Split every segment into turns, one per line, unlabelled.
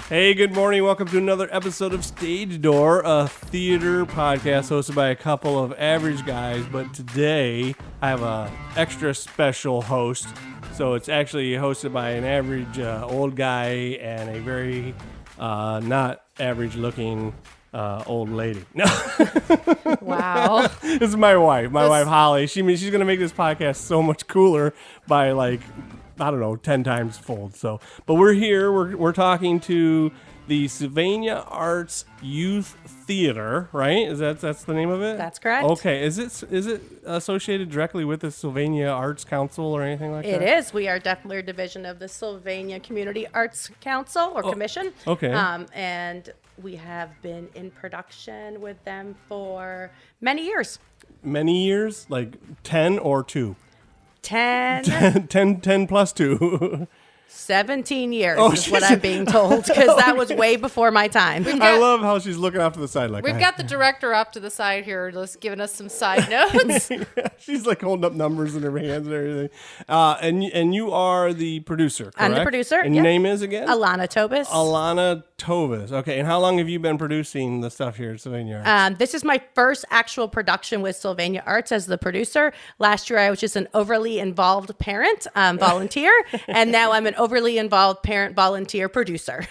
Hey, good morning. Welcome to another episode of Stage Door, a theater podcast hosted by a couple of average guys. But today, I have a extra special host. So it's actually hosted by an average old guy and a very not average-looking old lady. No.
Wow.
This is my wife. My wife, Holly. She's going to make this podcast so much cooler by 10 times fold. So, but we're here. We're talking to the Sylvania Arts Youth Theatre, right? That's the name of it?
That's correct.
Okay. Is it associated directly with the Sylvania Arts Council or anything like that?
It is. We are definitely a division of the Sylvania Community Arts Council or Commission.
Okay.
And we have been in production with them for many years.
Many years? Like 10 or 2?
10
plus 2.
17 years is what I'm being told, because that was way before my time.
I love how she's looking off to the side.
We've got the director off to the side here, just giving us some side notes.
She's like holding up numbers in her hands and everything. And you are the producer, correct?
I'm the producer.
And your name is again?
Alana Tobis.
Alana Tobis. Okay. And how long have you been producing the stuff here at Sylvania Arts?
This is my first actual production with Sylvania Arts as the producer. Last year, I was just an overly involved parent volunteer, and now I'm an overly involved parent volunteer producer.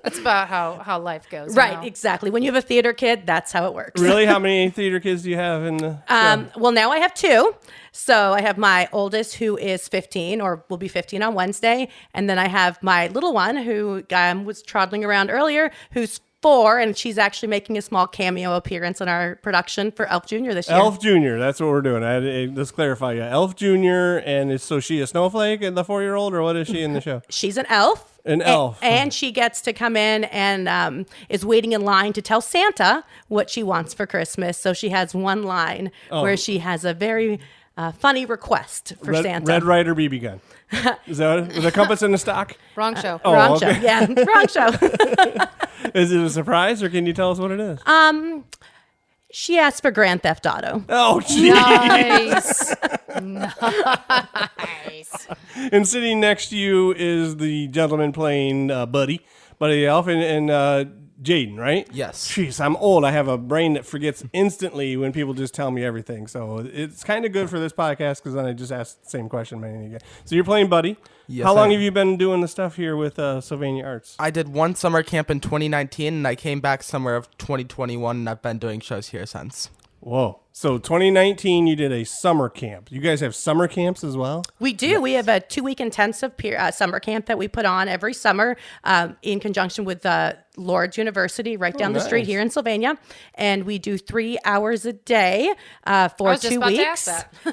That's about how life goes.
Right,
you know?
exactly. When you have a theater kid, that's how it works.
Really? How many theater kids do you have in the show?
Well, now I have 2. So I have my oldest, who is 15, or will be 15 on Wednesday. And then I have my little one, who was toddling around earlier, who's 4, and she's actually making a small cameo appearance in our production for Elf Jr. this year.
Elf Jr., that's what we're doing. Let's clarify. Yeah, Elf Jr., and so she a snowflake and the 4-year-old, or what is she in the show?
She's an elf.
An elf.
And she gets to come in and is waiting in line to tell Santa what she wants for Christmas. So she has one line where she has a very funny request for Santa.
Red Ryder BB gun. Is that what, with a compass in the stock?
Wrong show.
Wrong show. Yeah, wrong show.
Is it a surprise, or can you tell us what it is?
She asked for Grand Theft Auto.
Oh, geez.
Nice. Nice.
And sitting next to you is the gentleman playing Buddy the Elf, and Jaden, right?
Yes.
Jeez, I'm old. I have a brain that forgets instantly when people just tell me everything. So it's kind of good for this podcast, because then I just ask the same question many again. So you're playing Buddy.
Yes,
How long have you been doing the stuff here with Sylvania Arts?
I did one summer camp in 2019, and I came back summer of 2021, and I've been doing shows here since.
Whoa. So 2019, you did a summer camp. You guys have summer camps as well?
We do. Yes. We have a 2-week intensive summer camp that we put on every summer in conjunction with Lourdes University right down the street here in Sylvania. And we do 3 hours a day for 2 weeks.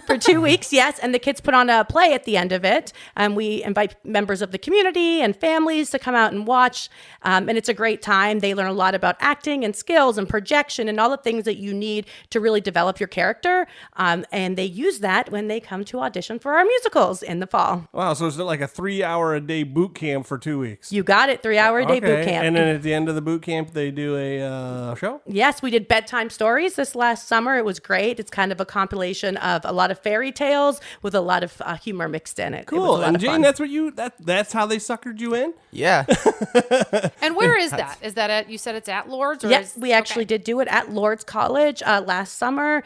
For 2 weeks, yes. And the kids put on a play at the end of it. And we invite members of the community and families to come out and watch. And it's a great time. They learn a lot about acting and skills and projection and all the things that you need to really develop your character. And they use that when they come to audition for our musicals in the fall.
Wow. So it's like a 3-hour-a-day boot camp for 2 weeks.
You got it. 3-hour-a-day boot camp.
And then at the end of the boot camp, they do a show?
Yes, we did bedtime stories this last summer. It was great. It's kind of a compilation of a lot of fairy tales with a lot of humor mixed in it.
Cool.
It was a lot
and
of
Jane,
fun.
that's how they suckered you in?
Yeah.
And where is that? Is that at, you said it's at Lourdes?
Yes, we actually did do it at Lourdes College last summer.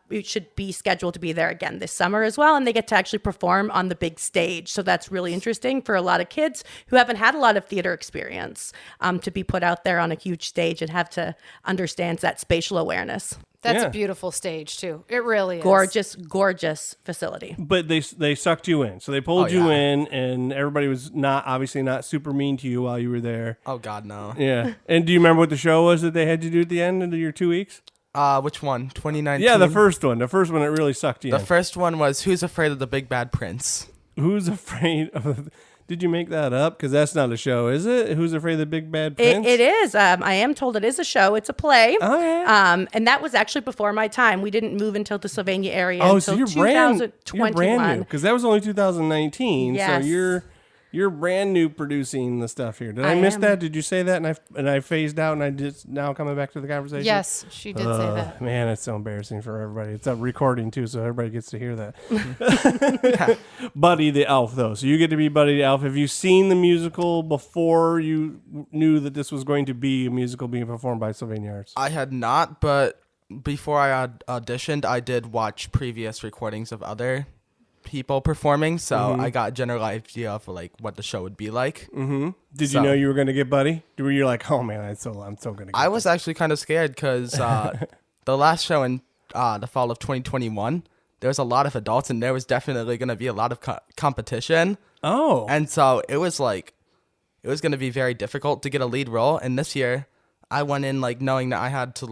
It should be scheduled to be there again this summer as well. And they get to actually perform on the big stage. So that's really interesting for a lot of kids who haven't had a lot of theater experience to be put out there on a huge stage and have to understand that spatial awareness.
That's a beautiful stage, too. It really is.
Gorgeous facility.
But they sucked you in. So they pulled you in, and everybody was obviously not super mean to you while you were there.
Oh, God, no.
Yeah. And do you remember what the show was that they had you do at the end of your 2 weeks?
Which one? 2019?
Yeah, the first one. The first one that really sucked you in.
The first one was Who's Afraid of the Big Bad Prince?
Who's Afraid of... Did you make that up? Because that's not a show, is it? Who's Afraid of the Big Bad Prince?
It is. I am told it is a show. It's a play.
Oh, yeah.
And that was actually before my time. We didn't move until the Sylvania area
until
until 2021.
You're brand new, because that was only 2019.
Yes.
So You're brand new producing the stuff here. Did I miss that? Did you say that and I phased out and I just now coming back to the conversation?
Yes, she did say that.
Man, it's so embarrassing for everybody. It's a recording too, so everybody gets to hear that. Buddy the Elf, though. So you get to be Buddy the Elf. Have you seen the musical before you knew that this was going to be a musical being performed by Sylvania Arts?
I had not, but before I auditioned, I did watch previous recordings of other people performing, so I got a general idea of like what the show would be like.
Did you know you were going to get Buddy? Were you like, oh man, I'm so going to get
I was actually kind of scared because the last show in the fall of 2021, there was a lot of adults and there was definitely going to be a lot of competition.
Oh.
And so it was going to be very difficult to get a lead role. And this year I went in like knowing that I had to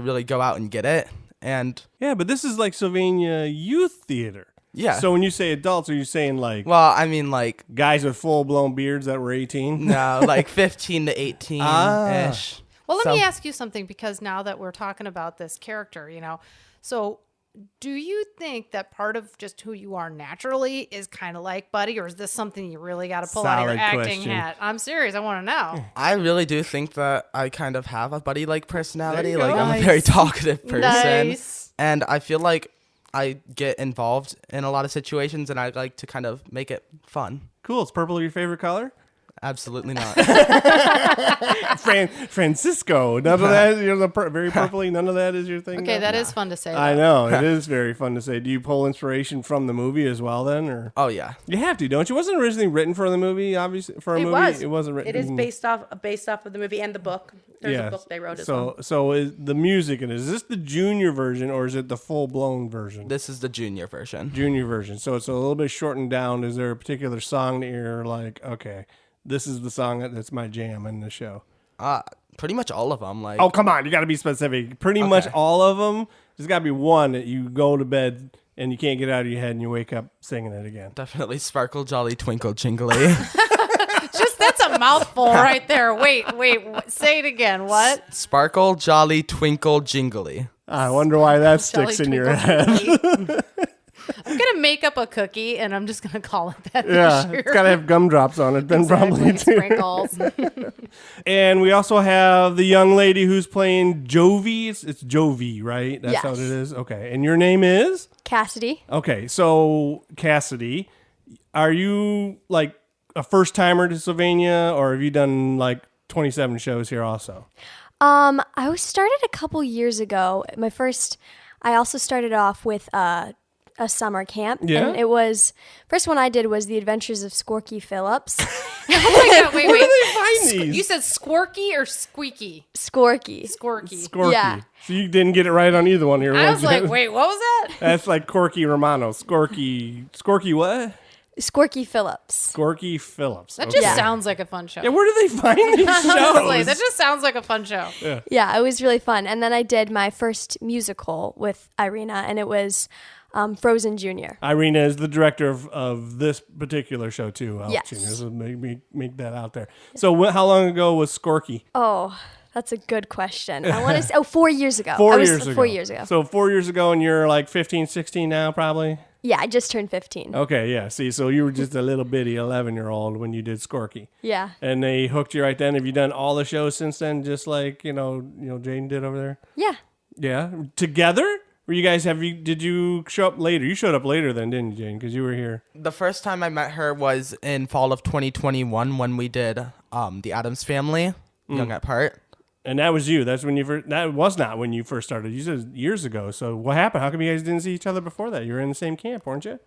really go out and get it. And
yeah, but this is like Sylvania Youth Theatre.
Yeah.
So when you say adults, are you saying like...
Well, I mean like...
guys with full-blown beards that were 18?
No, like 15 to 18-ish.
Well, let me ask you something, because now that we're talking about this character, so do you think that part of just who you are naturally is kind of like Buddy, or is this something you really got to pull out of your
Solid
acting
question.
hat? I'm serious. I want to know.
I really do think that I kind of have a Buddy-like personality.
There you
Like
go.
I'm a very talkative person.
Nice.
And I feel like I get involved in a lot of situations and I like to kind of make it fun.
Cool. Is purple your favorite color?
Absolutely not.
Francisco. None of that. You're very purpley. None of that is your thing.
Okay,
though?
that is fun to say.
I
though.
know it is very fun to say. Do you pull inspiration from the movie as well, then, or
Oh yeah.
you have to, don't you? Wasn't it originally written for the movie? Obviously, for a
It
movie,
was.
it wasn't written.
It is based off of the movie and the book. There's a book they wrote as well.
So is the music, and is this the junior version or is it the full blown version?
This is the junior version.
Junior version. So it's a little bit shortened down. Is there a particular song that you're like, okay, this is the song that's my jam in the show?
Pretty much all of them. Like
Oh, come on. You got to be specific. Pretty much all of them. There's got to be one that you go to bed and you can't get out of your head and you wake up singing it again.
definitely Sparkle Jolly Twinkle Jingly.
That's a mouthful right there. Wait, say it again. What?
Sparkle Jolly Twinkle Jingly.
I wonder why that
Jolly
sticks in your
twinkle
head.
jingly. I'm gonna make up a cookie and I'm just gonna call it that.
Yeah,
this year.
it's got to have gumdrops on it then probably too.
Sprinkles.
And we also have the young lady who's playing Jovi. It's Jovi, right? That's how it
Yes.
is? Okay. And your name is?
Cassidy.
Okay, so Cassidy, are you like a first timer to Sylvania, or have you done like 27 shows here also?
I was started a couple years ago. I also started off with a summer camp.
Yeah?
And it was, first one I did was The Adventures of Squirky Phillips.
Oh my God, wait.
Where do they find these?
You said squirky or squeaky?
Squirky.
Squirky.
Scorky.
Yeah.
So you didn't get it right on either one here.
I was
you?
like, wait, what was that?
That's like Corky Romano. Scorky what?
Squirky Phillips.
Scorky Phillips.
That
Okay.
just sounds like a fun show.
Yeah, where do they find these
Honestly,
shows?
that just sounds like a fun show.
Yeah, it was really fun. And then I did my first musical with Irina, and it was Frozen Junior.
Irina is the director of this particular show too.
Yes.
So make that out there. So how long ago was Scorky?
Oh, that's a good question. I want to say, 4 years ago.
4 years ago.
4 years ago.
So 4 years ago, and you're like 15, 16 now probably?
Yeah, I just turned 15.
Okay, yeah. See, so you were just a little bitty 11-year-old when you did Scorky.
Yeah.
And they hooked you right then. Have you done all the shows since then, just like, Jane did over there?
Yeah.
Yeah. Together? Did you show up later? You showed up later then, didn't you, Jane? Because you were here.
The first time I met her was in fall of 2021 when we did The Addams Family, Young at Heart.
And that was you. That's when you first. That was not when you first started. You said years ago. So what happened? How come you guys didn't see each other before that? You were in the same camp, weren't you?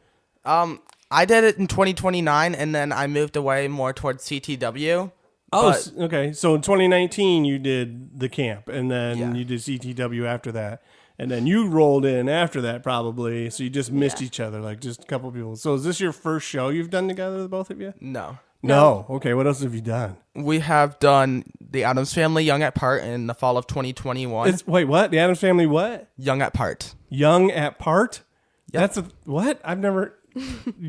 I did it in 2029, and then I moved away more towards CTW.
Okay. So in 2019, you did the camp, and then
Yeah.
you did CTW after that, and then you rolled in after that probably. So you just missed each other, like just a couple people. So is this your first show you've done together, the both of you?
No.
No. Okay. What else have you done?
We have done The Addams Family, Young at Heart in the fall of 2021.
Wait, what? The Addams Family? What?
Young at Heart.
Young at Part?
Yep.
That's a what? I've never.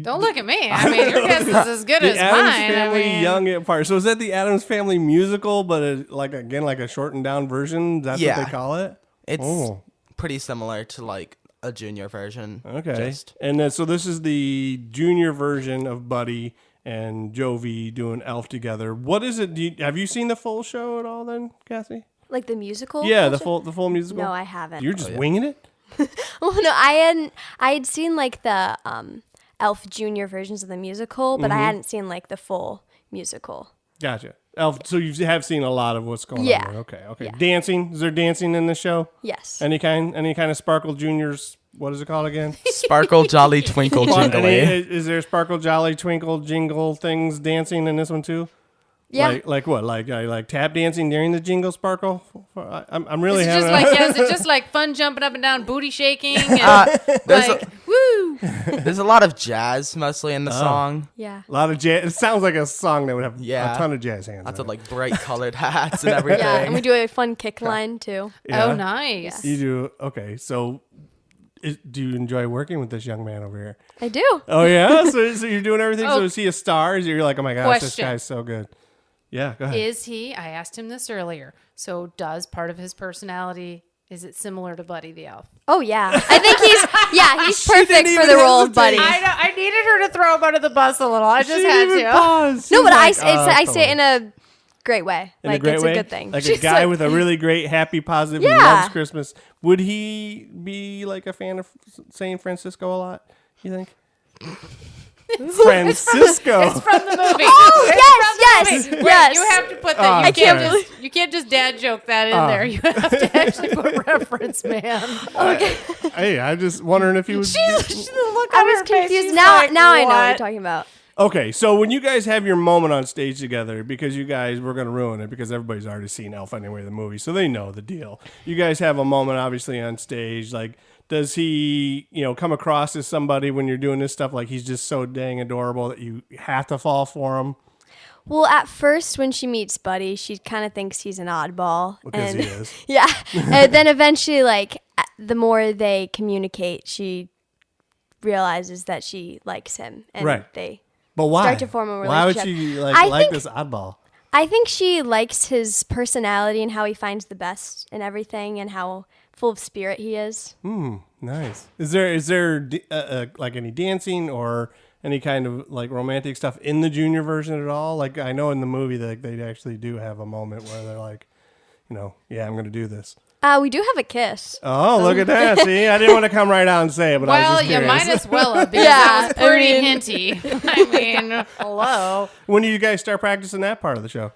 Don't look at me. I mean, your guess is as good as
The Addams
mine.
Family Young at Part. So is that the Addams Family musical, but like a shortened down version? That's what they call it?
It's pretty similar to like a junior version.
Okay. And then, so this is the junior version of Buddy, and Jovi doing Elf together. What is it? Have you seen the full show at all then, Cassie?
Like the musical?
Yeah, the full musical.
No, I haven't.
You're just winging it?
Well, no, I had seen like the Elf Junior versions of the musical, but I hadn't seen like the full musical.
Gotcha. Elf. So you have seen a lot of what's going on
Yeah.
there. Okay.
Yeah.
Dancing. Is there dancing in the show?
Yes.
Any kind of Sparkle Juniors? What is it called again?
Sparkle, jolly, twinkle, jingly.
Is there Sparkle, Jolly, Twinkle, Jingle things dancing in this one too?
Yeah.
Like what? Like tap dancing during the Jingle Sparkle? I'm really
Is it
having.
just like is it just like fun jumping up and down, booty shaking, and
There's,
like woo?
there's a lot of jazz mostly in the song.
Yeah.
a lot of jazz. It sounds like a song that would have
Yeah.
a ton of jazz hands.
Lots
in
of
it.
like bright colored hats and everything.
Yeah, and we do a fun kick line too.
Yeah.
Oh, nice.
You do okay. So, do you enjoy working with this young man over here?
I do.
Oh yeah. So you're doing everything. So
Oh.
is he a star? Is you're like, oh my gosh, this
Question.
guy's so good. Yeah. Go ahead.
Is he? I asked him this earlier. So does part of his personality? Is it similar to Buddy the Elf?
Oh yeah. I think he's perfect for the role of Buddy.
I needed her to throw him under the bus a little. I just
She
had
didn't even
to.
pause.
No,
She's
but
like,
I
come
say it
on.
in a great way.
In
Like
a great
it's
way?
a good thing.
Like a
She's
guy
like-
with a really great, happy, positive, who
Yeah.
loves Christmas. Would he be like a fan of San Francisco a lot? You think? Francisco.
It's from the movie.
Oh,
It's
yes,
from the
yes,
movie. Wait,
yes.
you have to put that.
I can't
You can't just dad joke that in there. You have to actually put reference, man.
Hey, I'm just wondering if he was.
The look
I
on
was
her face,
confused.
she's
Now
like,
I know what you're
"What?"
talking about.
Okay, so when you guys have your moment on stage together, because you guys, we're going to ruin it because everybody's already seen Elf anyway, the movie, so they know the deal. You guys have a moment, obviously, on stage. Like, does he, come across as somebody when you're doing this stuff, like he's just so dang adorable that you have to fall for him?
Well, at first, when she meets Buddy, she kind of thinks he's an oddball.
Because
and,
he is.
Yeah. And then eventually, like, the more they communicate, she realizes that she likes him. And
Right.
they
But why?
start to form a
Why would
relationship.
she
I
like
think-
this oddball?
I think she likes his personality and how he finds the best in everything and how full of spirit he is.
Nice. Is there like any dancing or any kind of like romantic stuff in the junior version at all? Like I know in the movie that they actually do have a moment where they're like, yeah, I'm going to do this.
We do have a kiss.
Oh, look at that. See, I didn't want to come right out and say it, but I was
Well,
just
you
curious.
might as well have because
Yeah,
that was pretty
I mean-
hinty. I mean, hello.
When do you guys start practicing that part of the show?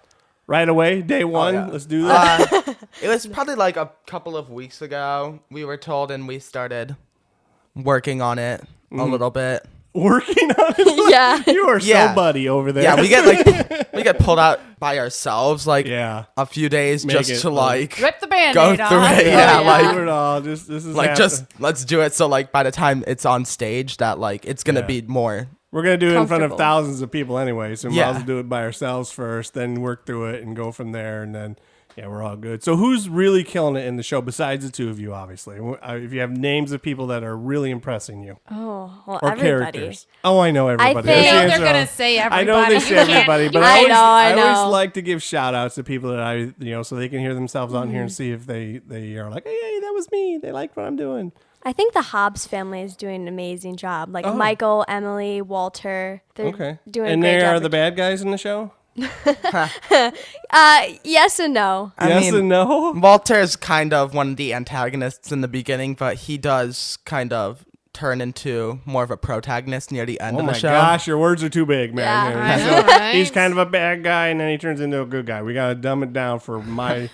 Right away? Day one?
yeah.
Let's do that.
It was probably like a couple of weeks ago we were told, and we started working on it a little bit.
Working on it?
Yeah.
You are so
Yeah.
buddy over there.
Yeah, we get pulled out by ourselves like
Yeah.
a few days
Make
just
it,
to like
Rip the band-aid
go
off.
through it. Yeah, like
Do it all. This is
just let's do it. So like by the time it's on stage, that like it's gonna
Yeah.
be more.
We're going to do it in front of
Comfortable.
thousands of people anyway, so we might
Yeah.
as well do it by ourselves first, then work through it and go from there, and then, yeah, we're all good. So who's really killing it in the show besides the two of you, obviously? If you have names of people that are really impressing you.
Oh, well,
Or
everybody.
characters. Oh, I know everybody.
think-
That's the
You know they're
answer.
gonna say
I know they
everybody.
say
You can't-
everybody, but
I
I
know.
always like to give shout outs to people that so they can hear themselves on here and see if they are like, hey, that was me. They like what I'm doing.
I think the Hobbs family is doing an amazing job. Like
Oh.
Michael, Emily, Walter. They're
Okay.
doing
And
a great
they
job.
are the bad guys in the show?
Yes and no.
Yes
mean-
and no?
Walter's kind of one of the antagonists in the beginning, but he does kind of turn into more of a protagonist near the end
Oh
of the
my
show.
gosh, your words are too big, man.
Yeah.
I
He's,
know, right?
he's kind of a bad guy, and then he turns into a good guy. We gotta dumb it down for my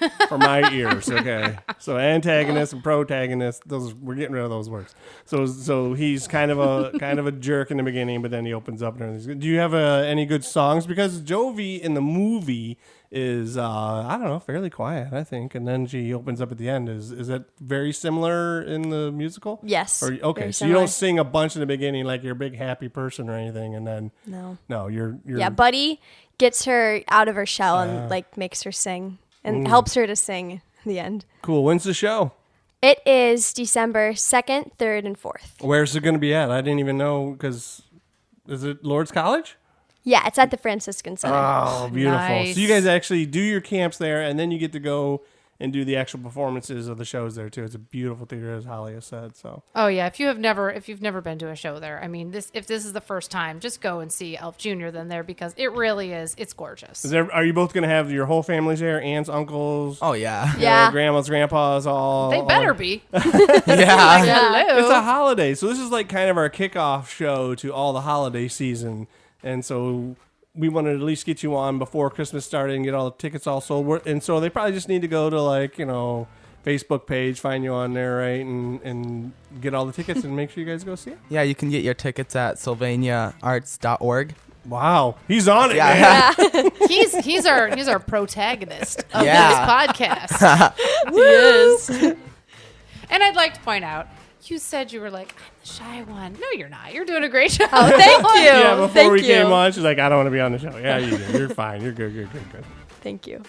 ears, okay? So antagonist and protagonist, those we're getting rid of those words. So he's kind of a jerk in the beginning, but then he opens up and everything's good. Do you have any good songs? Because Jovi in the movie is I don't know, fairly quiet, I think, and then she opens up at the end. Is that very similar in the musical?
Yes,
Or, okay,
very
so you don't
similar.
sing a bunch in the beginning like you're a big happy person or anything, and then
No.
you're
Yeah, Buddy gets her out of her shell and like makes her sing and helps her to sing in the end.
cool. When's the show?
It is December 2nd, 3rd, and 4th.
Where's it going to be at? I didn't even know because is it Lourdes College?
Yeah, it's at the Franciscan Center.
Oh, beautiful!
Nice.
So you guys actually do your camps there, and then you get to go and do the actual performances of the shows there too. It's a beautiful theater, as Holly has said. So
Oh yeah, if you've never been to a show there, I mean, if this is the first time, just go and see Elf Jr. then there, because it really is. It's gorgeous.
are you both going to have your whole families there? Aunts, uncles,
Oh yeah.
Yeah.
grandmas, grandpas, all?
They better be.
Yeah.
Hello.
It's a holiday, so this is like kind of our kickoff show to all the holiday season, and so we wanted to at least get you on before Christmas started and get all the tickets all sold. And so they probably just need to go to Facebook page, find you on there, right, and get all the tickets and make sure you guys go see it.
Yeah, you can get your tickets at sylvaniaarts.org.
Wow, he's on it,
Yeah.
man.
He's our protagonist of
Yeah.
this podcast. Yes. And I'd like to point out, you said you were like, I'm the shy one. No, you're not. You're doing a great job.
Oh, thank you.
Yeah, before we
Thank you.
came on, she's like, I don't want to be on the show. Yeah, you do. You're fine. You're good.
Thank you.